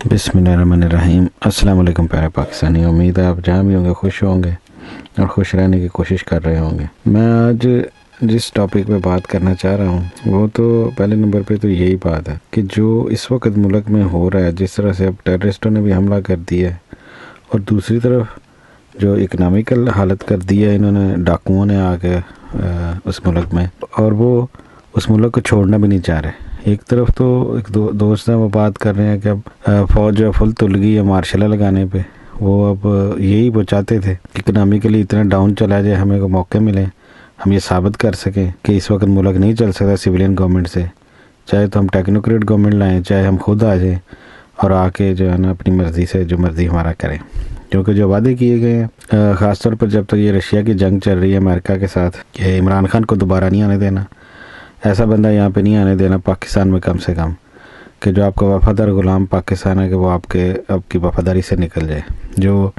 बिस्मिल्लाहिर्रहमानिर्रहीम। अस्सलाम वालेकुम प्यारे पाकिस्तानी। उम्मीद है आप जहाँ भी होंगे खुश होंगे और खुश रहने की कोशिश कर रहे होंगे। मैं आज जिस टॉपिक पे बात करना चाह रहा हूँ वो तो पहले नंबर पे तो यही बात है कि जो इस वक्त मुल्क में हो रहा है, जिस तरह से अब टेररिस्टों ने भी हमला कर दिया है और दूसरी तरफ जो इकनॉमिकल हालत कर दी है इन्होंने, डाकुओं ने आके उस मुल्क में, और वो उस मुल्क को छोड़ना भी नहीं चाह रहे। एक तरफ तो एक दोस्त हैं वो बात कर रहे हैं कि अब फ़ौज जो फुल तुल गई है मार्शल लगाने पे। वो अब यही वो चाहते थे कि इकनॉमिकली इतना डाउन चला जाए, हमें को मौके मिले, हम ये साबित कर सकें कि इस वक्त मुल्क नहीं चल सकता सिविलियन गवर्नमेंट से, चाहे तो हम टेक्नोक्रेट गवर्नमेंट लाएँ, चाहे हम खुद आ जाएँ और आके जो है ना अपनी मर्ज़ी से जो मर्ज़ी हमारा करें। क्योंकि जो वादे किए गए हैं, ख़ासतौर पर जब तक ये रशिया की जंग चल रही है अमेरिका के साथ, कि इमरान खान को दोबारा नहीं आने देना, ऐसा बंदा यहाँ पे नहीं आने देना पाकिस्तान में कम से कम, कि जो आपका वफ़ादार ग़ुलाम पाकिस्तान है कि वो आपकी वफ़ादारी से निकल जाए, जो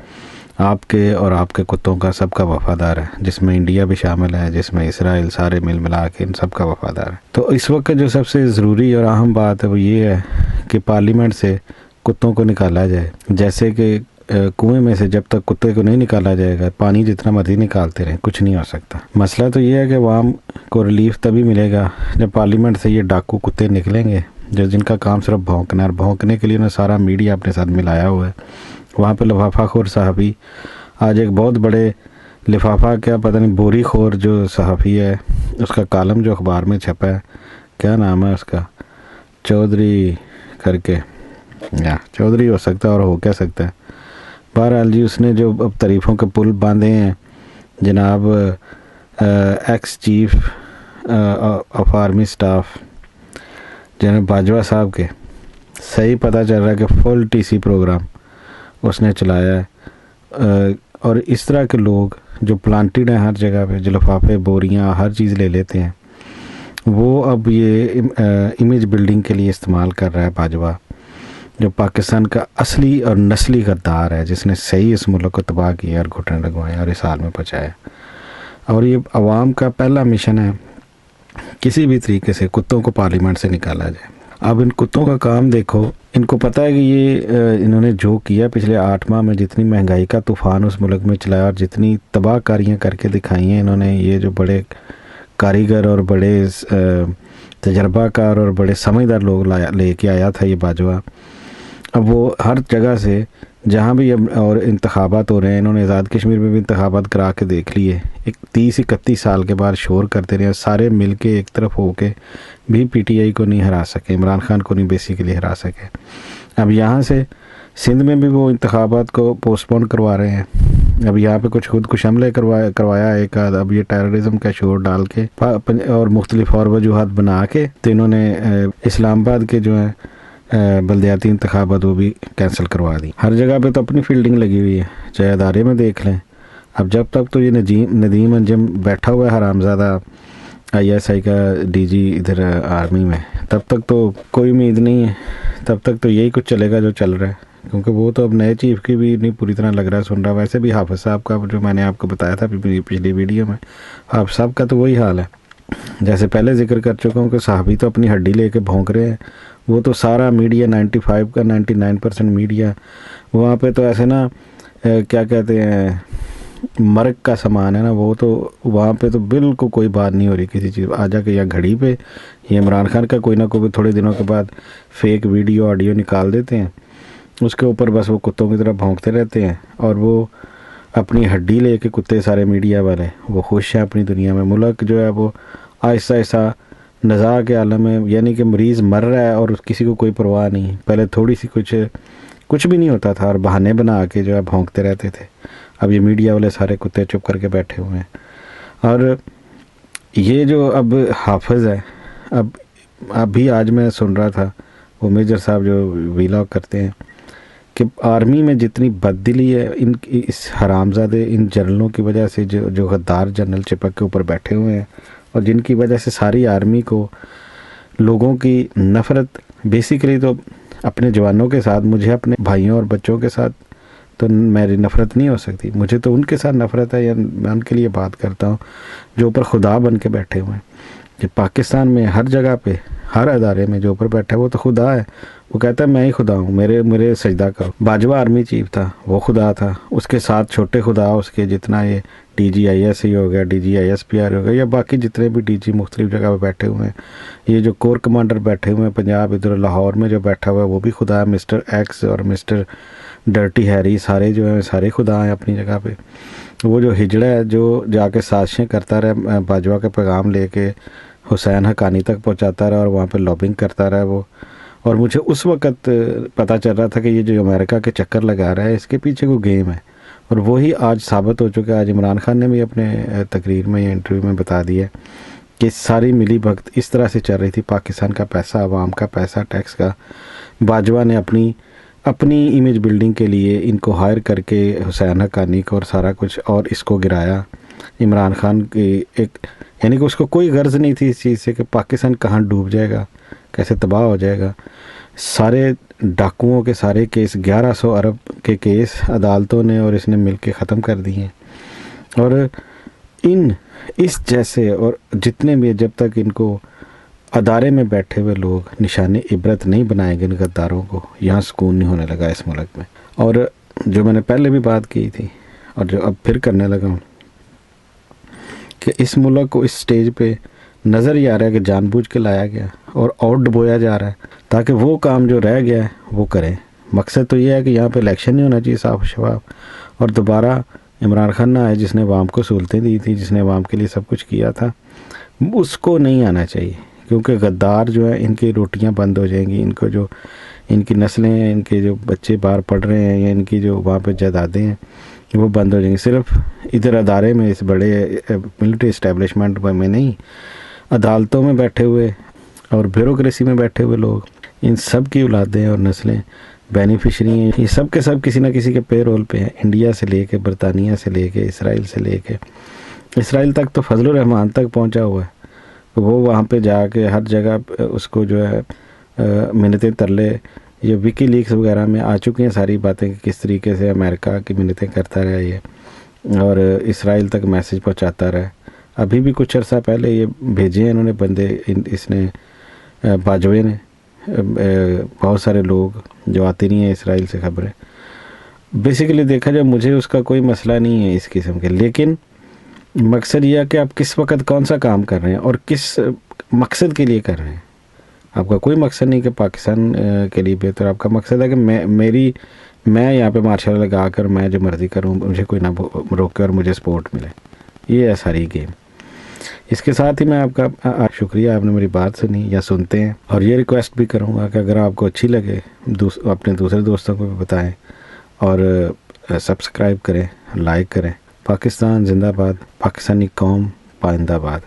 आपके और आपके कुत्तों का सबका वफ़ादार है, जिसमें इंडिया भी शामिल है, जिसमें इसराइल, सारे मिल मिला के इन सब का वफ़ादार है। तो इस वक्त जो सबसे ज़रूरी और अहम बात है वो ये है कि पार्लियामेंट से कुत्तों को निकाला जाए। जैसे कि कुएं में से जब तक कुत्ते को नहीं निकाला जाएगा, पानी जितना मर्जी निकालते रहें, कुछ नहीं हो सकता। मसला तो ये है कि अवाम को रिलीफ तभी मिलेगा जब पार्लियामेंट से ये डाकू कुत्ते निकलेंगे, जो जिनका काम सिर्फ भौंकना है। भौंकने के लिए उन्हें सारा मीडिया अपने साथ मिलाया हुआ है। वहाँ पे लिफाफा खोर सहाफ़ी, आज एक बहुत बड़े लिफाफा, क्या पता नहीं, बोरी खोर जो सहाफ़ी है, उसका कालम जो अखबार में छपा है, क्या नाम है उसका, चौधरी करके, या चौधरी हो सकता है और हो क्या सकता है। बहरहाल जी, उसने जो अब तारीफ़ों के पुल बांधे हैं जनाब ex chief of army staff जनाब बाजवा साहब के, सही पता चल रहा है कि फुल टीसी प्रोग्राम उसने चलाया है। और इस तरह के लोग जो प्लांटेड हैं हर जगह पे, जो लिफाफे, बोरियां, हर चीज़ ले लेते हैं, वो अब ये इमेज बिल्डिंग के लिए इस्तेमाल कर रहा है बाजवा, जो पाकिस्तान का असली और नस्ली गद्दार है, जिसने सही इस मुल्क को तबाह किया और घुटने लगवाया और इस हाल में पहुँचाया। और ये आवाम का पहला मिशन है किसी भी तरीके से कुत्तों को पार्लियामेंट से निकाला जाए। अब इन कुत्तों का काम देखो, इनको पता है कि ये इन्होंने जो किया पिछले 8 माह में, जितनी महंगाई का तूफ़ान उस मुल्क में चलाया और जितनी तबाहकारियाँ करके दिखाई हैं इन्होंने, ये जो बड़े कारीगर और बड़े तजर्बाकार और बड़े समझदार लोग लेके आया था ये बाजवा, अब वो हर जगह से जहाँ भी अब और इंतखाबात हो रहे हैं, इन्होंने आज़ाद कश्मीर में भी इंतखाबात करा के देख लिए, एक 30-31 साल के बाद शोर करते रहे, सारे मिल के एक तरफ हो के भी पीटीआई को नहीं हरा सके, इमरान खान को नहीं बेसिकली हरा सके। अब यहाँ से सिंध में भी वो इंतखाबात को पोस्टपोन करवा रहे हैं। अब यहाँ पे कुछ हमले करवाया एक आध, अब ये टेररिज्म का शोर डाल के और मुख्तलिफ और वजूहात बना के, तो इन्होंने इस्लामाबाद के जो है बल्दियाती इंतखाबात वो भी कैंसिल करवा दी। हर जगह पे तो अपनी फील्डिंग लगी हुई है, चाहे अदारे में देख लें। अब जब तक तो ये नदीम अंजम बैठा हुआ है हरामज़ादा ISI का DG इधर आर्मी में, तब तक तो कोई उम्मीद नहीं है, तब तक तो यही कुछ चलेगा जो चल रहा है। क्योंकि वो तो अब नए चीफ़ की भी नहीं पूरी तरह लग रहा है सुन रहा। वैसे भी हाफिज़ साहब का, जो मैंने आपको बताया था पिछली वीडियो में, हाफिज़ साहब का तो वही हाल है, जैसे पहले जिक्र कर चुका हूँ कि साहबी तो अपनी हड्डी लेके भौंक रहे हैं। वो तो सारा मीडिया 95 का 99% मीडिया वहाँ पे तो ऐसे ना क्या कहते हैं, मर्ग का सामान है ना, वो तो वहाँ पे तो बिल्कुल कोई बात नहीं हो रही किसी चीज़। आ जाके या घड़ी पे ये इमरान खान का कोई ना कोई थोड़े दिनों के बाद फेक वीडियो ऑडियो निकाल देते हैं, उसके ऊपर बस वो कुत्तों की तरह भौंकते रहते हैं, और वो अपनी हड्डी लेके कुत्ते सारे मीडिया वाले वो खुश हैं अपनी दुनिया में। मुल्क जो है वो आहिस्ता आहिस्ता नज़ा के आलम में, यानी कि मरीज़ मर रहा है और किसी को कोई परवाह नहीं। पहले थोड़ी सी कुछ भी नहीं होता था और बहाने बना के जो है भौंकते रहते थे। अब ये मीडिया वाले सारे कुत्ते चुप करके बैठे हुए हैं। और ये जो अब हाफिज़ है, अब अभी आज मैं सुन रहा था वो मेजर साहब जो वीलॉग करते हैं कि आर्मी में जितनी बददिली है इस हरामज़ादे इन जनरलों की वजह से, जो गद्दार जनरल चिपक के ऊपर बैठे हुए हैं, और जिनकी वजह से सारी आर्मी को लोगों की नफ़रत, बेसिकली तो अपने जवानों के साथ, मुझे अपने भाइयों और बच्चों के साथ तो मेरी नफ़रत नहीं हो सकती, मुझे तो उनके साथ नफ़रत है, या मैं उनके लिए बात करता हूँ जो ऊपर खुदा बन के बैठे हुए हैं। कि पाकिस्तान में हर जगह पे, हर अदारे में जो ऊपर बैठा है वो तो खुदा है, वो कहता है मैं ही खुदा हूँ, मेरे मेरे सजदा करो। बाजवा आर्मी चीफ था, वो खुदा था, उसके साथ छोटे खुदा उसके जितना ये DGIS हो गया, DGISPR हो गया, या बाकी जितने भी DG मुख्तलिफ जगह पे बैठे हुए हैं, ये जो कोर कमांडर बैठे हुए हैं पंजाब इधर लाहौर में जो बैठा हुआ है वो भी खुदा है, मिस्टर एक्स और मिस्टर डर्टी हैरी सारे जो हैं सारे खुदा हैं अपनी जगह पे। वो जो हिजड़ा है जो जाके साजिशें करता रहा, बाजवा के पैगाम लेके हुसैन हक्कानी तक पहुंचाता रहा और वहाँ पे लॉबिंग करता रहा वो। और मुझे उस वक़्त पता चल रहा था कि ये जो अमेरिका के चक्कर लगा रहा है इसके पीछे कोई गेम है, और वही आज साबित हो चुका है। आज इमरान खान ने भी अपने तकरीर में या इंटरव्यू में बता दिया कि सारी मिली भगत इस तरह से चल रही थी, पाकिस्तान का पैसा, अवाम का पैसा, टैक्स का। बाजवा ने अपनी इमेज बिल्डिंग के लिए इनको हायर करके हुसैन हक्कानी को और सारा कुछ और इसको गिराया। इमरान खान की एक यानी कि उसको कोई गर्ज नहीं थी इस चीज़ से कि पाकिस्तान कहाँ डूब जाएगा, कैसे तबाह हो जाएगा। सारे डाकुओं के सारे केस 1100 अरब के केस अदालतों ने और इसने मिलके ख़त्म कर दिए हैं। और इस जैसे और जितने भी जब तक इनको अदारे में बैठे हुए लोग निशाने इबरत नहीं बनाएंगे इन गद्दारों को, यहाँ सुकून नहीं होने लगा इस मुल्क में। और जो मैंने पहले भी बात की थी और जो अब फिर करने लगा हूँ कि इस मुल्क को इस स्टेज पे नज़र ही आ रहा है कि जानबूझ के लाया गया और डुबोया जा रहा है ताकि वो काम जो रह गया है वो करें। मकसद तो ये है कि यहाँ पे इलेक्शन नहीं होना चाहिए साफ शफाफ, और दोबारा इमरान खान ना आए जिसने अवाम को सहूलतें दी थी, जिसने अवाम के लिए सब कुछ किया था, उसको नहीं आना चाहिए। क्योंकि गद्दार जो है इनकी रोटियां बंद हो जाएंगी, इनको जो इनकी नस्लें हैं, इनके जो बच्चे बाहर पढ़ रहे हैं या इनकी जो वहाँ पे जायदादें हैं वो बंद हो जाएंगी। सिर्फ इधर अदारे में इस बड़े मिलिट्री इस्टेब्लिशमेंट में नहीं, अदालतों में बैठे हुए और ब्यूरोक्रेसी में बैठे हुए लोग, इन सब की औलादें और नस्लें बेनिफिशरी हैं। ये सब के सब किसी न किसी के पे रोल पे हैं, इंडिया से लेके बरतानिया से लेके इसराइल से लेके इसराइल तक तो फजलुर रहमान तक पहुंचा हुआ है। वो वहाँ पे जाके हर जगह उसको जो है मिन्नतें तरले, ये विकी लीक्स वगैरह में आ चुकी हैं सारी बातें कि किस तरीके से अमेरिका की मिन्नतें करता रहा ये और इसराइल तक मैसेज पहुँचाता रहा। अभी भी कुछ अर्सा पहले ये भेजे हैं इन्होंने बंदे, इसने बाजवे ने बहुत सारे लोग जो आते नहीं हैं इसराइल से खबरें। बेसिकली देखा जाए मुझे उसका कोई मसला नहीं है इस किस्म के, लेकिन मकसद यह है कि आप किस वक्त कौन सा काम कर रहे हैं और किस मकसद के लिए कर रहे हैं। आपका कोई मकसद नहीं कि पाकिस्तान के लिए बेहतर, आपका मकसद है कि मैं यहाँ पे मार्शल लगा कर मैं जो मर्ज़ी करूँ, मुझे कोई ना रोके और मुझे सपोर्ट मिले। ये है सारी गेम। इसके साथ ही मैं आपका शुक्रिया, आपने मेरी बात सुनी या सुनते हैं, और ये रिक्वेस्ट भी करूँगा कि अगर आपको अच्छी लगे अपने दूसरे दोस्तों को भी बताएं और सब्सक्राइब करें, लाइक करें। पाकिस्तान जिंदाबाद, पाकिस्तानी कौम पाइंदाबाद।